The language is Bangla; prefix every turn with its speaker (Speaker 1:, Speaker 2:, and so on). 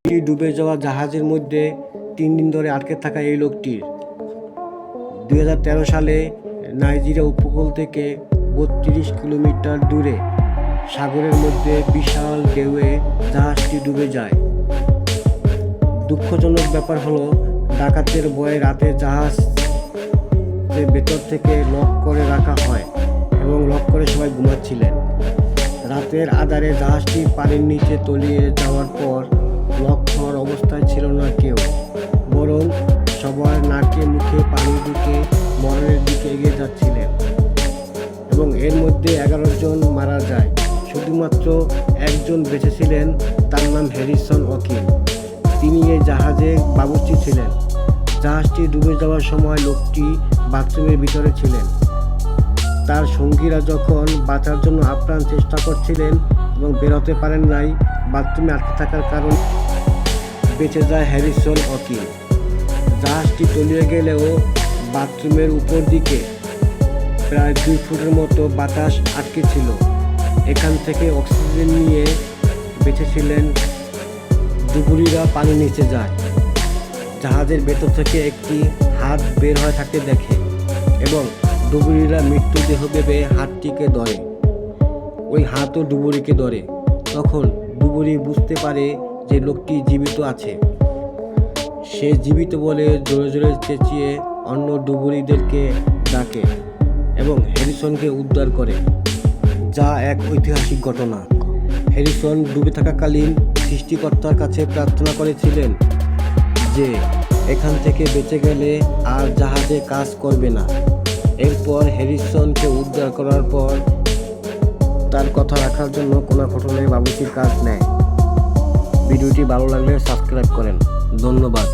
Speaker 1: ডুবে যাওয়া জাহাজের মধ্যে 3 দিন ধরে আটকে থাকা এই লোকটির 2013 সালে নাইজেরিয়া উপকূল থেকে 32 কিলোমিটার দূরে সাগরের মধ্যে বিশাল ঢেউয়ে জাহাজটি ডুবে যায়। দুঃখজনক ব্যাপার হলো, ডাকাতের ভয়ে রাতে জাহাজের ভেতর থেকে লক করে রাখা হয় এবং লক করে সবাই ঘুমাচ্ছিলেন। রাতের আঁধারে জাহাজটি পানির নিচে তলিয়ে যাওয়ার পর লক হওয়ার অবস্থায় ছিল না কেউ, বরং সবার নাকে মুখে পানি ঢুকে মরণের দিকে এগিয়ে যাচ্ছিলেন এবং এর মধ্যে 11 জন মারা যায়। শুধুমাত্র একজন বেঁচে ছিলেন, তার নাম হ্যারিসন ওকিল। তিনি এই জাহাজে বাবুর্চি ছিলেন। জাহাজটি ডুবে যাওয়ার সময় লোকটি বাথরুমের ভিতরে ছিলেন। তার সঙ্গীরা যখন বাঁচার জন্য আপ্রাণ চেষ্টা করছিলেন এবং বেরোতে পারেন নাই, বাথরুমে আটকে থাকার কারণে বেঁচে যায় হ্যারিসন ওকিল। জাহাজটি তলিয়ে গেলেও বাথরুমের উপর দিকে প্রায় 2 ফুটের মতো বাতাস আটকে ছিল। এখান থেকে অক্সিজেন নিয়ে বেঁচেছিলেন। ডুবুরিরা পানি নিচে যায়, জাহাজের ভেতর থেকে একটি হাত বের হয়ে থাকতে দেখে এবং ডুবুরিরা মৃত্যুদেহ ভেবে হাতটিকে ধরে। ওই হাতও ডুবুরিকে ধরে। তখন ডুবুরি বুঝতে পারে যে লোকটি জীবিত আছে। সে জীবিত বলে জোরে জোরে চেঁচিয়ে অন্য ডুবুরিদেরকে ডাকে এবং হ্যারিসনকে উদ্ধার করে, যা এক ঐতিহাসিক ঘটনা। হ্যারিসন ডুবে থাকাকালীন সৃষ্টিকর্তার কাছে প্রার্থনা করেছিলেন যে এখান থেকে বেঁচে গেলে আর জাহাজে কাজ করবে না। এরপর হ্যারিসনকে উদ্ধার করার পর তার কথা রাখার জন্য কোনো ঘটনায় বাবুর্চির কাজ নেয়। ভিডিওটি ভালো লাগলে সাবস্ক্রাইব করেন। ধন্যবাদ।